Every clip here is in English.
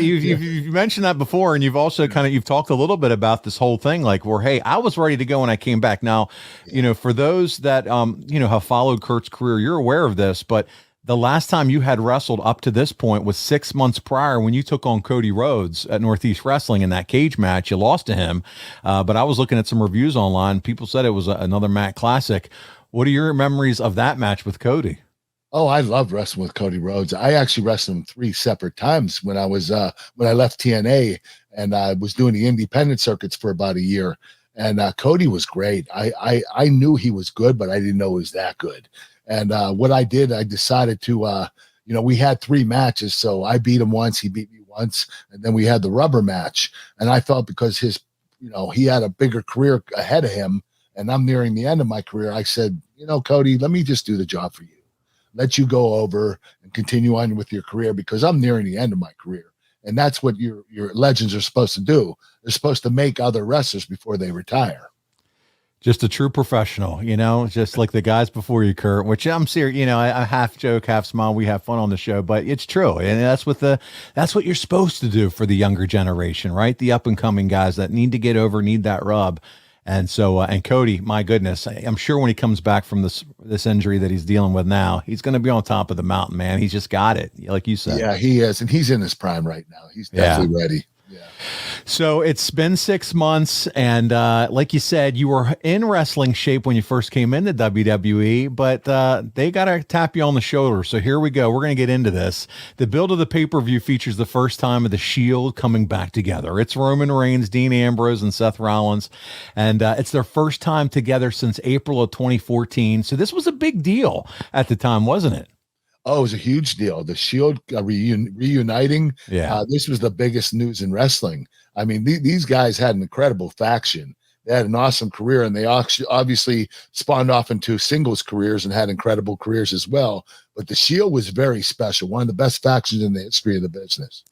You've mentioned that before, and you've also you've talked a little bit about this whole thing, like where, hey, I was ready to go when I came back. Now, for those that have followed Kurt's career, you're aware of this, but the last time you had wrestled up to this point was 6 months prior when you took on Cody Rhodes at Northeast Wrestling in that cage match. You lost to him, but I was looking at some reviews online. People said it was another Matt Classic. What are your memories of that match with Cody? Oh, I love wrestling with Cody Rhodes. I actually wrestled him 3 separate times when I was when I left TNA, and I was doing the independent circuits for about a year. And Cody was great. I knew he was good, but I didn't know he was that good. And what I did, I decided to, we had 3 matches. So I beat him once, he beat me once, and then we had the rubber match. And I felt because he had a bigger career ahead of him, and I'm nearing the end of my career, I said, Cody, let me just do the job for you. Let you go over and continue on with your career, because I'm nearing the end of my career. And that's what your legends are supposed to do. They're supposed to make other wrestlers before they retire. Just a true professional, just like the guys before you, Kurt, which I'm serious, I half joke, half smile. We have fun on the show, but it's true. And that's what you're supposed to do for the younger generation, right? The up and coming guys that need to get over, need that rub. And so, and Cody, my goodness, I'm sure when he comes back from this injury that he's dealing with now, he's going to be on top of the mountain, man. He's just got it, like you said. Yeah, he is, and he's in his prime right now. He's definitely ready. Yeah. So it's been 6 months, and like you said, you were in wrestling shape when you first came into WWE, but they got to tap you on the shoulder. So here we go. We're going to get into this. The build of the pay-per-view features the first time of the Shield coming back together. It's Roman Reigns, Dean Ambrose, and Seth Rollins, and it's their first time together since April of 2014. So this was a big deal at the time, wasn't it? Oh, it was a huge deal. The Shield reuniting. Yeah. This was the biggest news in wrestling. I mean, these guys had an incredible faction. They had an awesome career, and they obviously spawned off into singles careers and had incredible careers as well. But the Shield was very special, one of the best factions in the history of the business.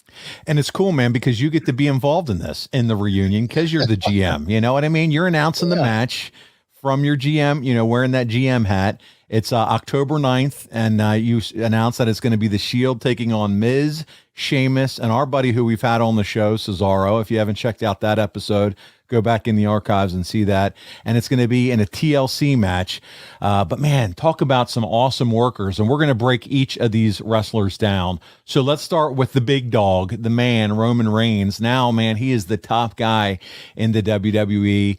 And it's cool, man, because you get to be involved in the reunion, because you're the GM. You know what I mean? You're announcing the match from your GM, wearing that GM hat. It's October 9th, and you announced that it's going to be the Shield taking on Miz, Sheamus, and our buddy who we've had on the show, Cesaro. If you haven't checked out that episode, go back in the archives and see that. And it's going to be in a TLC match. But, man, talk about some awesome workers, and we're going to break each of these wrestlers down. So let's start with the big dog, the man, Roman Reigns. Now, man, he is the top guy in the WWE.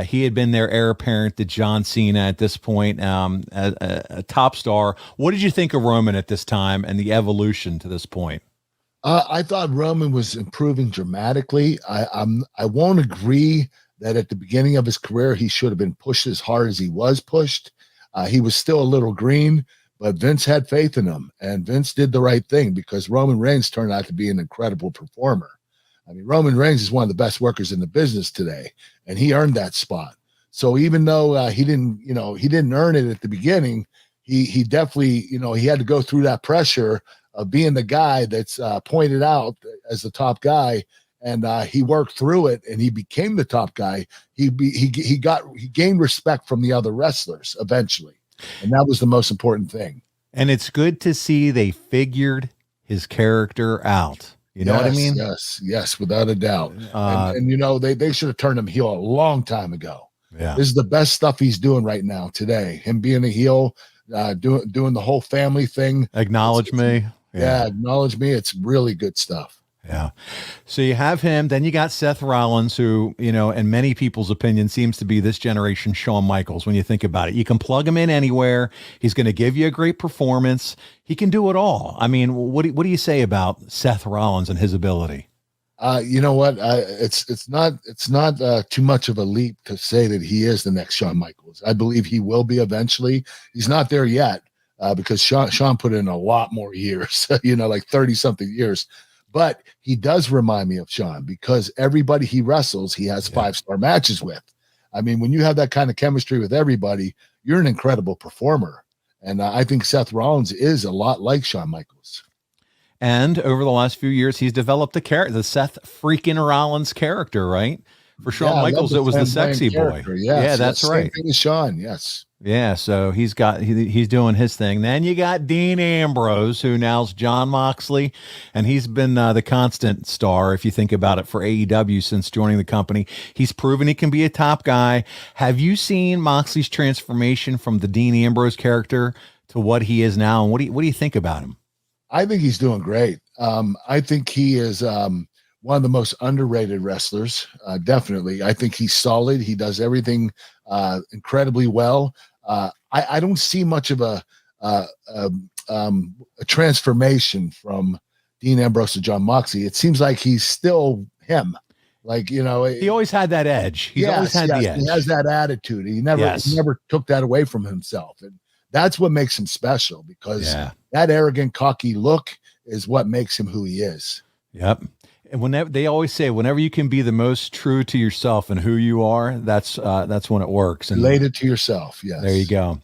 He had been their heir apparent to John Cena at this point, a top star. What did you think of Roman at this time and the evolution to this point? I thought Roman was improving dramatically. I won't agree that at the beginning of his career he should have been pushed as hard as he was pushed. He was still a little green, but Vince had faith in him, and Vince did the right thing, because Roman Reigns turned out to be an incredible performer. I mean, Roman Reigns is one of the best workers in the business today, and he earned that spot. So even though he didn't earn it at the beginning, he definitely, he had to go through that pressure of being the guy that's pointed out as the top guy, and he worked through it, and he became the top guy. He gained respect from the other wrestlers eventually, and that was the most important thing. And it's good to see they figured his character out. You know what I mean? Yes, without a doubt. And they should have turned him heel a long time ago. Yeah, this is the best stuff he's doing right now today. Him being a heel, doing the whole family thing. Acknowledge me. Yeah, acknowledge me. It's really good stuff. Yeah. So you have him. Then you got Seth Rollins, who, in many people's opinion, seems to be this generation Shawn Michaels. When you think about it, you can plug him in anywhere. He's going to give you a great performance. He can do it all. I mean, what do you say about Seth Rollins and his ability? You know what? It's not too much of a leap to say that he is the next Shawn Michaels. I believe he will be eventually. He's not there yet because Shawn put in a lot more years, like 30 something years. But he does remind me of Shawn, because everybody he wrestles, he has 5-star matches with. I mean, when you have that kind of chemistry with everybody, you're an incredible performer. And I think Seth Rollins is a lot like Shawn Michaels. And over the last few years, he's developed the Seth freaking Rollins character, right? For Shawn Michaels, it was the sexy boy. Yes, that's right. Same thing as Shawn, yes. Yeah, so he's doing his thing. Then you got Dean Ambrose, who now's Jon Moxley, and he's been the constant star, if you think about it, for AEW since joining the company. He's proven he can be a top guy. Have you seen Moxley's transformation from the Dean Ambrose character to what he is now? And what do you think about him? I think he's doing great. I think he is one of the most underrated wrestlers. Definitely. I think he's solid. He does everything incredibly well. I don't see much of a transformation from Dean Ambrose to Jon Moxley. It seems like he's still him. Like, He always had that edge. He's always had the edge. He has that attitude. He never took that away from himself. And that's what makes him special, because that arrogant, cocky look is what makes him who he is. Yep. And whenever they always say, whenever you can be the most true to yourself and who you are, that's when it works. And related to yourself. Yes. There you go.